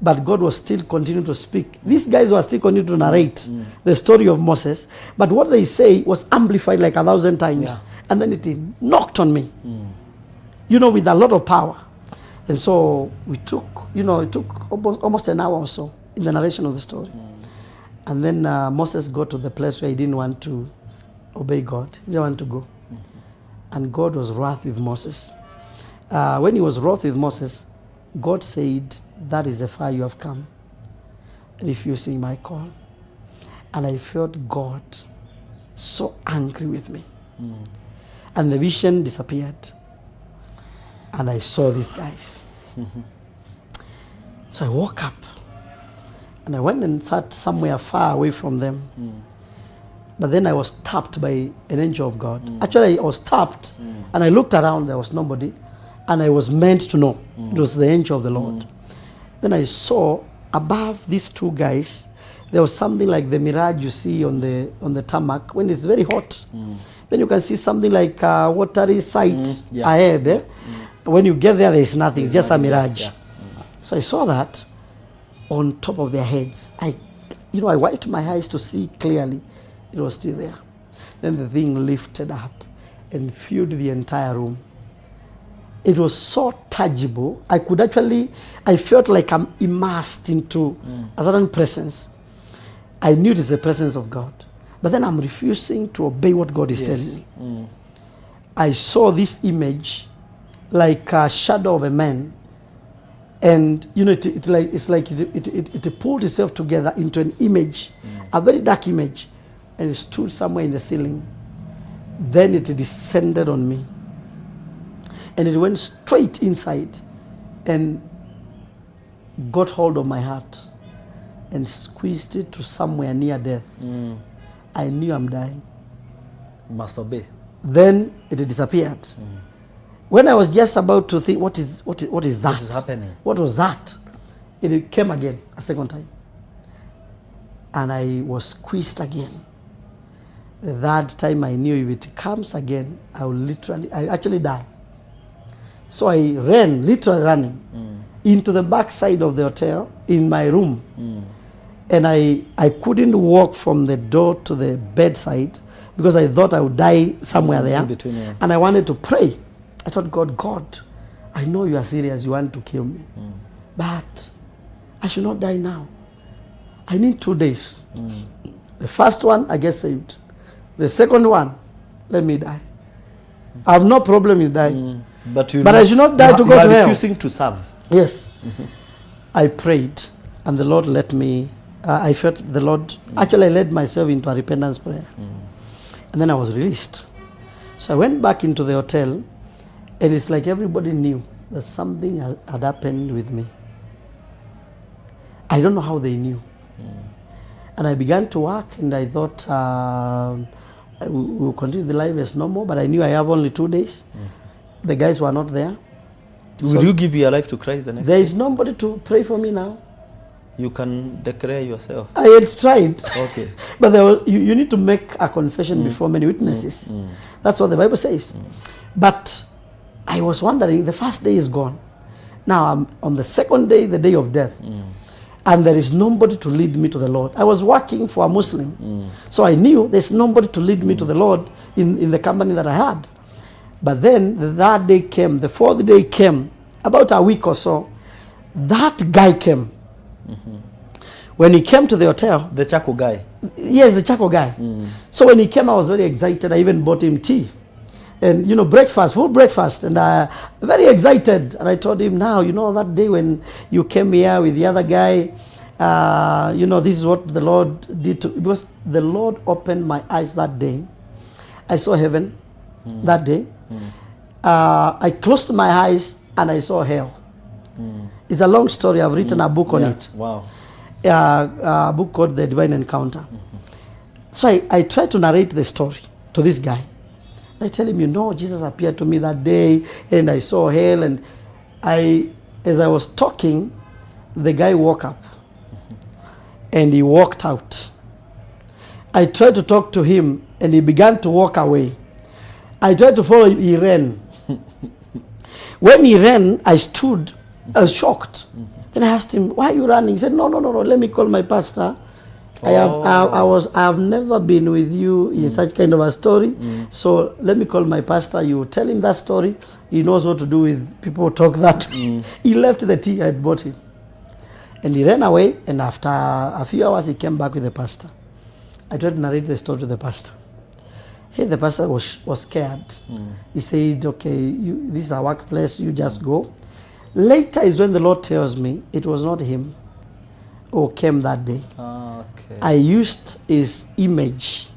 But God was still continuing to speak. These guys were still continuing to narrate the story of Moses. But what they say was amplified like 1,000 times. Yeah. And then it knocked on me, with a lot of power. And so it took almost an hour or so in the narration of the story. And then Moses got to the place where he didn't want to obey God. He didn't want to go. And God was wroth with Moses. When he was wroth with Moses, God said, that is the far you have come, refusing my call. And I felt God so angry with me. And the vision disappeared. And I saw these guys. So I woke up, and I went and sat somewhere far away from them. But then I was tapped by an angel of God. Actually, I was tapped, and I looked around, there was nobody. And I was meant to know. It was the angel of the Lord. Then I saw above these two guys, there was something like the mirage you see on the tarmac when it's very hot. Then you can see something like a watery sight ahead. When you get there, there's nothing. It's just a mirage. So I saw that on top of their heads. I wiped my eyes to see clearly. It was still there. Then the thing lifted up and filled the entire room. It was so tangible. I felt like I'm immersed into a certain presence. I knew it is the presence of God. But then I'm refusing to obey what God is telling me. I saw this image like a shadow of a man. And, it pulled itself together into an image, a very dark image. And it stood somewhere in the ceiling. Then it descended on me. And it went straight inside and got hold of my heart and squeezed it to somewhere near death. I knew I'm dying. Must obey. Then it disappeared. When I was just about to think, what is that? What is happening? What was that? It came again a second time. And I was squeezed again. The third time I knew if it comes again, I actually die. So I ran, literally running, into the back side of the hotel in my room. And I couldn't walk from the door to the bedside because I thought I would die somewhere there. In between, yeah. And I wanted to pray. I thought, God, I know you are serious, you want to kill me. But I should not die now. I need 2 days. The first one, I get saved. The second one, let me die. I have no problem with dying. But I should not die to go to hell. Refusing to serve. Yes. I prayed, and the Lord let me, I felt the Lord, actually I led myself into a repentance prayer. And then I was released. So I went back into the hotel, and it's like everybody knew that something had happened with me. I don't know how they knew. And I began to work, and I thought we'll continue the life as normal, but I knew I have only 2 days. The guys were not there. Will you give your life to Christ the next There day? is nobody to pray for me now. You can declare yourself. I had tried. Okay. But you need to make a confession before many witnesses. That's what the Bible says. But I was wondering, the first day is gone. Now I'm on the second day, the day of death. And there is nobody to lead me to the Lord. I was working for a Muslim. So I knew there's nobody to lead me to the Lord in the company that I had. But then the third day came, the fourth day came, about a week or so. That guy came. When he came to the hotel. The Chaco guy. Yes, the Chaco guy. So when he came, I was very excited. I even bought him tea. And, breakfast, full breakfast. And very excited. And I told him, now, that day when you came here with the other guy, this is what the Lord did to, because the Lord opened my eyes that day. I saw heaven that day. I closed my eyes and I saw hell. It's a long story. I've written a book on it. Wow. A book called The Divine Encounter. So I tried to narrate the story to this guy. I tell him, Jesus appeared to me that day and I saw hell. And as I was talking, the guy woke up and he walked out. I tried to talk to him and he began to walk away. I tried to follow him, he ran. When he ran, I stood, I was shocked. Then I asked him, why are you running? He said, no, let me call my pastor. I have never been with you in such kind of a story. So let me call my pastor. You tell him that story. He knows what to do with people who talk that way. He left the tea I had bought him. And he ran away, and after a few hours he came back with the pastor. I tried to narrate the story to the pastor. Hey, the pastor was scared. He said, okay, this is our workplace, you just go. Later is when the Lord tells me it was not him who came that day. Okay. I used his image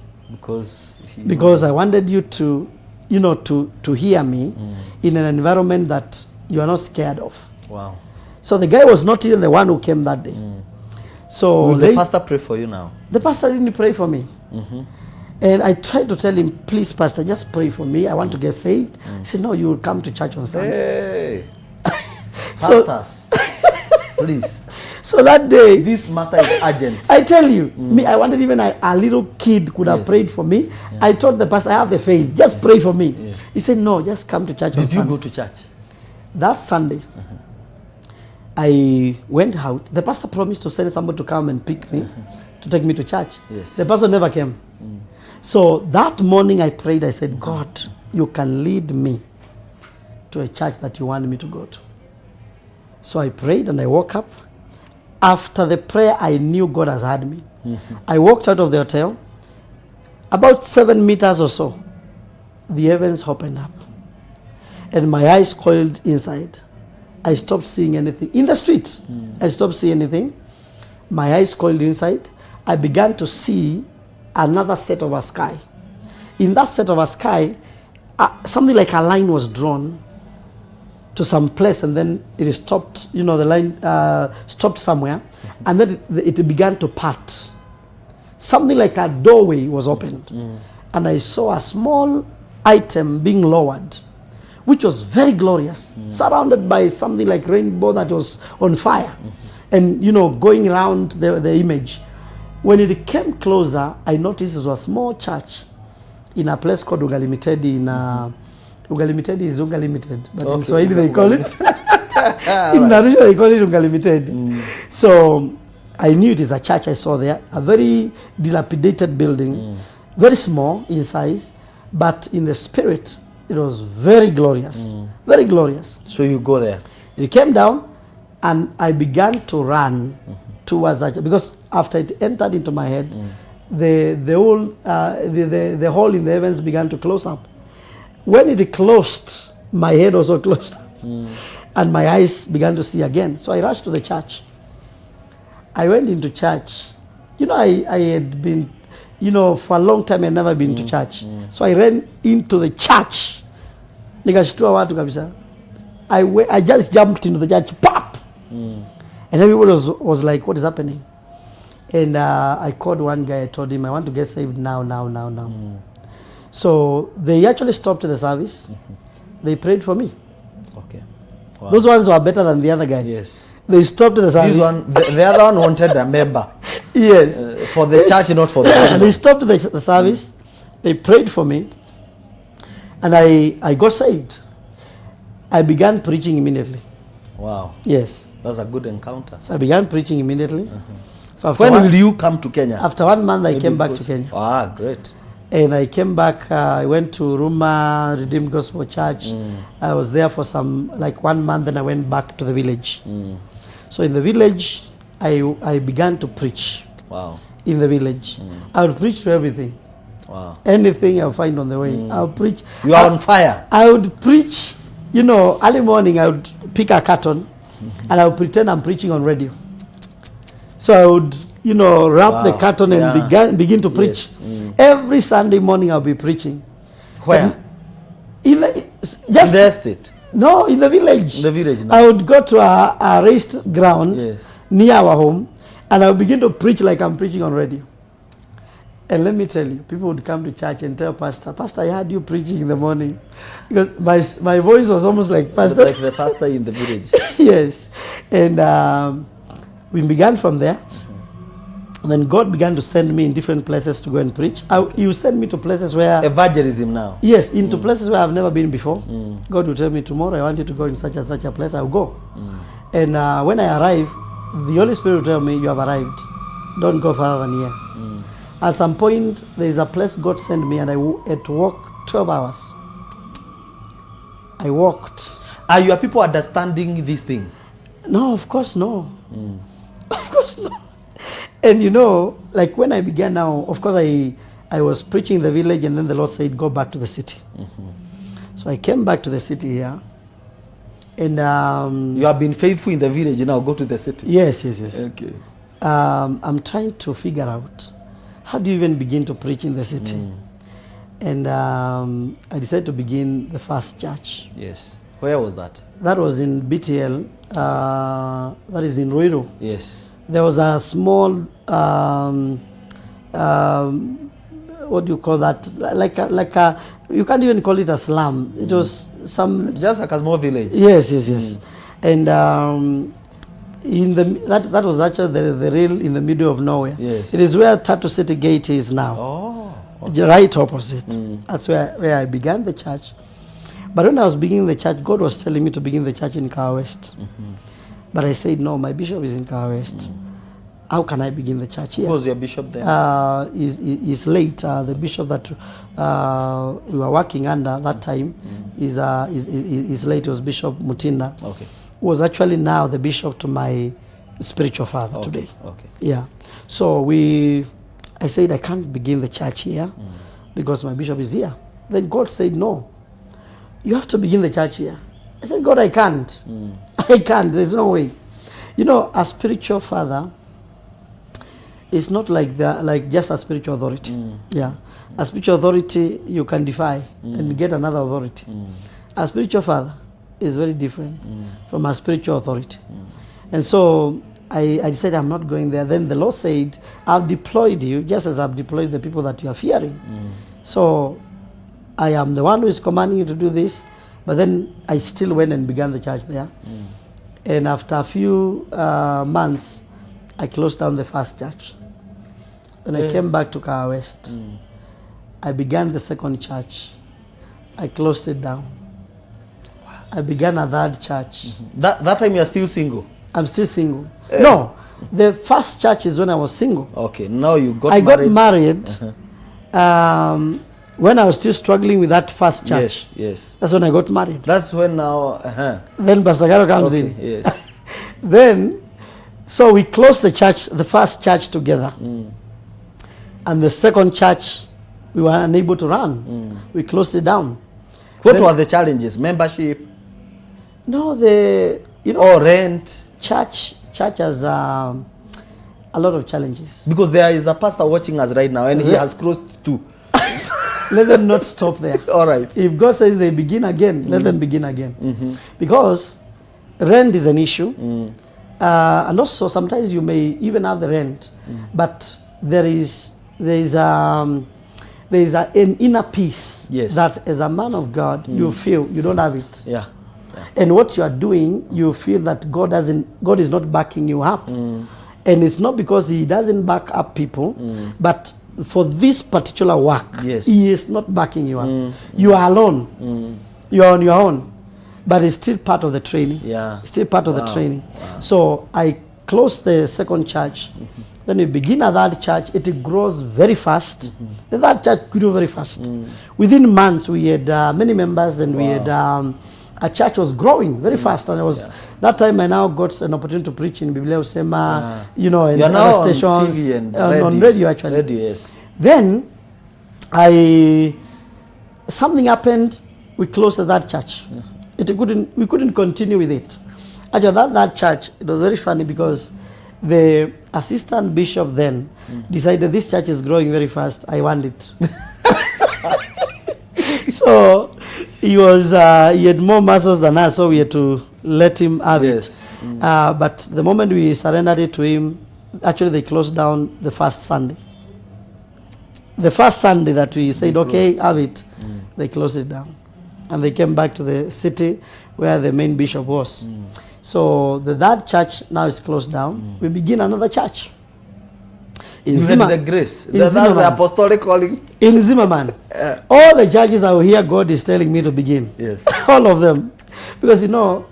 because I wanted you to, to hear me in an environment that you are not scared of. Wow. So the guy was not even the one who came that day. So will the pastor pray for you now? The pastor didn't pray for me. And I tried to tell him, please, pastor, just pray for me. I want to get saved. He said, no, you will come to church on Sunday. Hey. Pastors, please. So that day, this matter is urgent. I tell you, I wanted even a little kid could have prayed for me. I told the pastor, I have the faith, just pray for me. He said, no, just come to church on Sunday. Did you go to church? That Sunday, I went out. The pastor promised to send somebody to come and pick me, to take me to church. Yes. The pastor never came. So that morning I prayed, I said, God, you can lead me to a church that you want me to go to. So I prayed and I woke up. After the prayer, I knew God has heard me. I walked out of the hotel. About 7 meters or so, the heavens opened up. And my eyes coiled inside. I stopped seeing anything. In the street, I stopped seeing anything. My eyes coiled inside. I began to see another set of a sky. In that set of a sky, something like a line was drawn to some place, and then it stopped, you know, the line stopped somewhere, and then it began to part. Something like a doorway was opened, and I saw a small item being lowered, which was very glorious, surrounded by something like rainbow that was on fire, and, you know, going around the image. When it came closer, I noticed it was a small church in a place called Unga Limited. In Unga Limited is Unga Limited, but in Swahili they call it. In Arusha they call it Unga Limited. So I knew it is a church I saw there, a very dilapidated building, very small in size, but in the spirit it was very glorious, very glorious. So you go there. It came down, and I began to run towards that, because after it entered into my head, the hole in the heavens began to close up. When it closed, my head also closed up, and my eyes began to see again. So I rushed to the church. I went into church. You know, I had been, you know, for a long time I had never been to church. So I ran into the church. Nikashtua watu kabisa. I just jumped into the church, pop! And everybody was like, what is happening? And I called one guy, I told him, I want to get saved now. So they actually stopped the service. They prayed for me. Okay. Wow. Those ones were better than the other guy. Yes. They stopped the service. The other one wanted a member. Yes. For the church, not for the And they stopped the service. They prayed for me. And I got saved. I began preaching immediately. Wow. Yes. That's a good encounter. So I began preaching immediately. So after When will you come to Kenya? After 1 month, I came back to Kenya. Ah, great. And I came back, I went to Ruma Redeemed Gospel Church. I was there for like 1 month, and I went back to the village. So in the village, I began to preach. Wow. In the village. I would preach to everything. Wow. Anything I'll find on the way. I'll preach. You are on fire. I would preach, you know, early morning I would pick a carton and I would pretend I'm preaching on radio. So I would, you know, wrap the carton and begin to preach. Yes. Every Sunday morning I'll be preaching. Where? In the estate? No, in the village. In the village. No. I would go to a raised ground near our home, and I would begin to preach like I'm preaching on radio. And let me tell you, people would come to church and tell Pastor, I heard you preaching in the morning. Because my voice was almost like Pastor. Like the pastor in the village. Yes. And we began from there. And then God began to send me in different places to go and preach. He would send me to places where... Evangelism now. Yes, into places where I've never been before. God would tell me, tomorrow I want you to go in such and such a place. I'll go. And when I arrive, the Holy Spirit will tell me, you have arrived. Don't go further than here. At some point, there is a place God sent me, and I had to walk 12 hours. I walked. Are your people understanding this thing? No, of course no. Of course no. And you know, like when I began now, of course I was preaching in the village, and then the Lord said, go back to the city. So I came back to the city here. And you have been faithful in the village, now go to the city. Yes. Okay. I'm trying to figure out, how do you even begin to preach in the city? And I decided to begin the first church. Yes. Where was that? That was in BTL, that is in Ruiru. Yes. There was a small, what do you call that? Like a, you can't even call it a slum. It was some... Just like a small village. Yes. And in that was actually the real in the middle of nowhere. Yes. It is where Tatu City Gate is now. Oh. Okay. Right opposite. That's where I began the church. But when I was beginning the church, God was telling me to begin the church in Kawa West. But I said, no, my bishop is in Kawa West. How can I begin the church here? Who was your bishop then? He's late. The bishop that we were working under that time is late. It was Bishop Mutinda. Okay. Who was actually now the bishop to my spiritual father today. Okay. Yeah. So I said, I can't begin the church here because my bishop is here. Then God said, no, you have to begin the church here. I said, God, I can't. I can't. There's no way. You know, a spiritual father is not like just a spiritual authority. Yeah. A spiritual authority you can defy and get another authority. A spiritual father is very different from a spiritual authority. And so I decided I'm not going there. Then the Lord said, I've deployed you just as I've deployed the people that you are fearing. So I am the one who is commanding you to do this. But then I still went and began the church there. And after a few months, I closed down the first church. When I came back to Kawa West, I began the second church. I closed it down. I began a third church. That time you are still single? I'm still single. No, the first church is when I was single. Okay, now you got I married. got married when I was still struggling with that first church. Yes. That's when I got married. That's when now... Then Pastor Garo comes in. Yes. Then, so we closed the church, the first church together. And the second church, we were unable to run. We closed it down. What were the challenges? Membership? No, you know, or rent? Church has a lot of challenges. Because there is a pastor watching us right now and he has closed two. Let them not stop there. All right. If God says they begin again, let them begin again. Because rent is an issue. And also sometimes you may even have the rent, but there is an inner peace that as a man of God, you feel you don't have it. Yeah. And what you are doing, you feel that God is not backing you up. And it's not because he doesn't back up people, but for this particular work, he is not backing you up. You are alone. You are on your own. But it's still part of the training. Yeah. It's still part of the training. So I closed the second church. Then we begin a third church. It grows very fast. The third church grew very fast. Within months, we had many members, and we had a church was growing very fast. And it was that time I now got an opportunity to preach in Biblia Usema, you know, in other stations, on TV and on radio actually. Radio, yes. Then something happened. We closed the third church. We couldn't continue with it. Actually, that church, it was very funny because the assistant bishop then decided this church is growing very fast. I want it. So he had more muscles than us, so we had to let him have it. But the moment we surrendered it to him, actually they closed down the first Sunday. The first Sunday that we said, okay, have it, they closed it down. And they came back to the city where the main bishop was. So the third church now is closed down. We begin another church. You had the grace. That's the apostolic calling. In Zimmerman. All the churches I will hear God is telling me to begin. Yes. All of them. Because you know,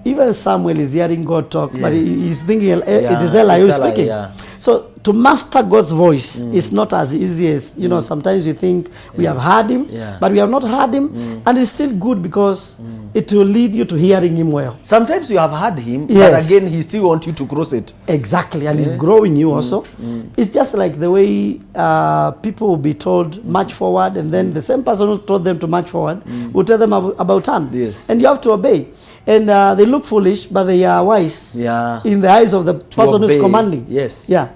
even Samuel is hearing God talk, but he's thinking it is Eli who is speaking. So to master God's voice is not as easy as, you know, sometimes you think we have heard him, but we have not heard him. And it's still good because it will lead you to hearing him well. Sometimes you have heard him, but again, he still wants you to cross it. Exactly, and he's growing you also. It's just like the way people will be told, march forward, and then the same person who told them to march forward will tell them about turn. Yes. And you have to obey. And they look foolish, but they are wise in the eyes of the person who is commanding. Yes. Yeah.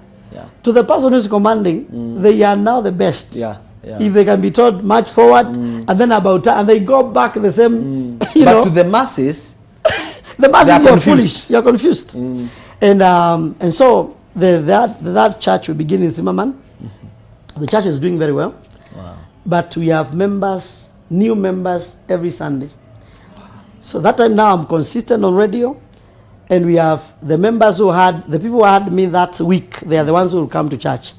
To the person who is commanding, they are now the best. If they can be told march forward and then about and they go back the same, you know. But to the masses, the masses are foolish. You're confused. And so that church will begin in Zimmerman. The church is doing very well. Wow. But we have members, new members every Sunday. So that time now I'm consistent on radio. And we have the members the people who had me that week, they are the ones who will come to church.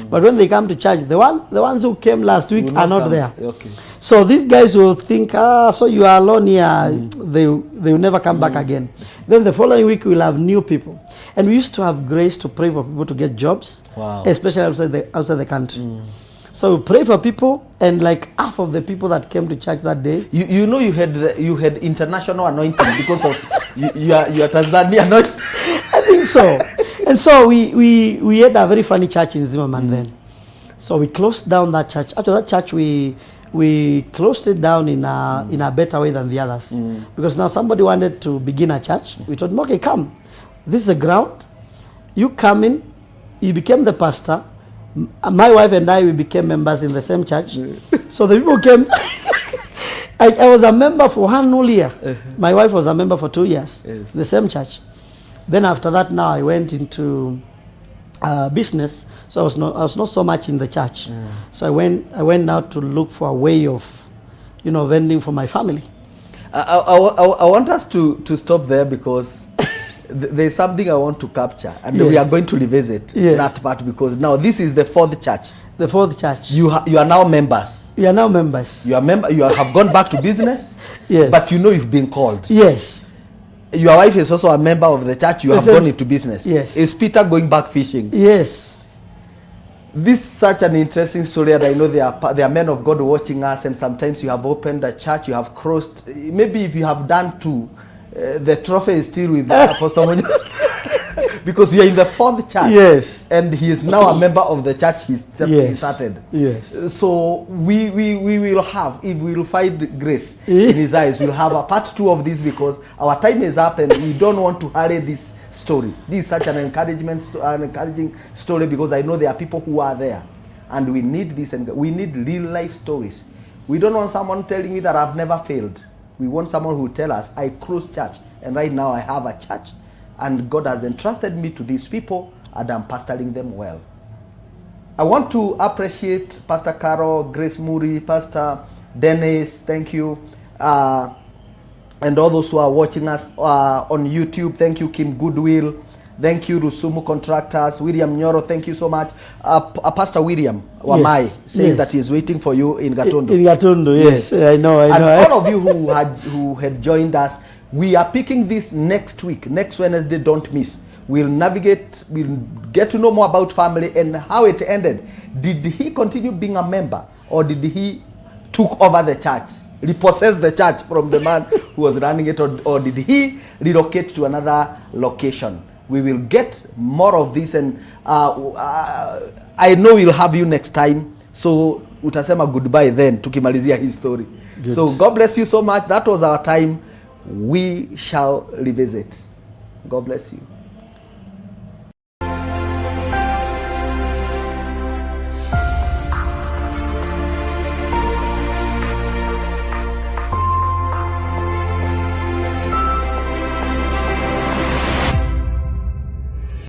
But when they come to church, the ones who came last week are not there. Okay. So these guys will think, so you are alone here. They will never come back again. Then the following week we'll have new people. And we used to have grace to pray for people to get jobs, especially outside the country. So we pray for people, and like half of the people that came to church that day. You know you had international anointing because of you are Tanzania anointing. I think so. And so we had a very funny church in Zimmerman then. So we closed down that church. After that church we closed it down in a better way than the others. Because now somebody wanted to begin a church. We told him, okay, come. This is a ground. You come in. You became the pastor. My wife and I, we became members in the same church. So the people came. I was a member for 1 whole year. My wife was a member for 2 years. Yes. The same church. Then after that, now I went into business. So I was not so much in the church. So I went now to look for a way of, vending for my family. I want us to stop there because there's something I want to capture, and we are going to revisit that part, because now this is the 4th church. The 4th church. You are now members. You are now members. You have gone back to business. Yes. But you've been called. Yes. Your wife is also a member of the church. You have gone into business. Yes. Is Peter going back fishing? Yes. This is such an interesting story, and I know there are men of God watching us, and sometimes you have opened a church, you have crossed. Maybe if you have done 2, the trophy is still with Apostle Munyao. Because you are in the 4th church. Yes. And he is now a member of the church he started. Yes. So we will have, if we will find grace in his eyes, we'll have a part 2 of this, because our time is up and we don't want to hurry this story. This is such an encouraging story, because I know there are people who are there and we need this, and we need real life stories. We don't want someone telling me that I've never failed. We want someone who will tell us, I closed church and right now I have a church, and God has entrusted me to these people and I'm pastoring them well. I want to appreciate Pastor Carol, Grace Muri, Pastor Dennis, thank you. And all those who are watching us on YouTube, thank you, Kim Goodwill. Thank you, Rusumu Contractors. William Nyoro, thank you so much. Pastor William Wamai saying that he is waiting for you in Gatundu. In Gatundu, yes. I know. And all of you who had joined us, we are picking this next week, next Wednesday, don't miss. We'll navigate, we'll get to know more about family and how it ended. Did he continue being a member, or did he took over the church, repossess the church from the man who was running it, or did he relocate to another location? We will get more of this, and I know we'll have you next time. So utasema goodbye then, tukimalizia his story. Good. So God bless you so much. That was our time. We shall revisit. God bless you.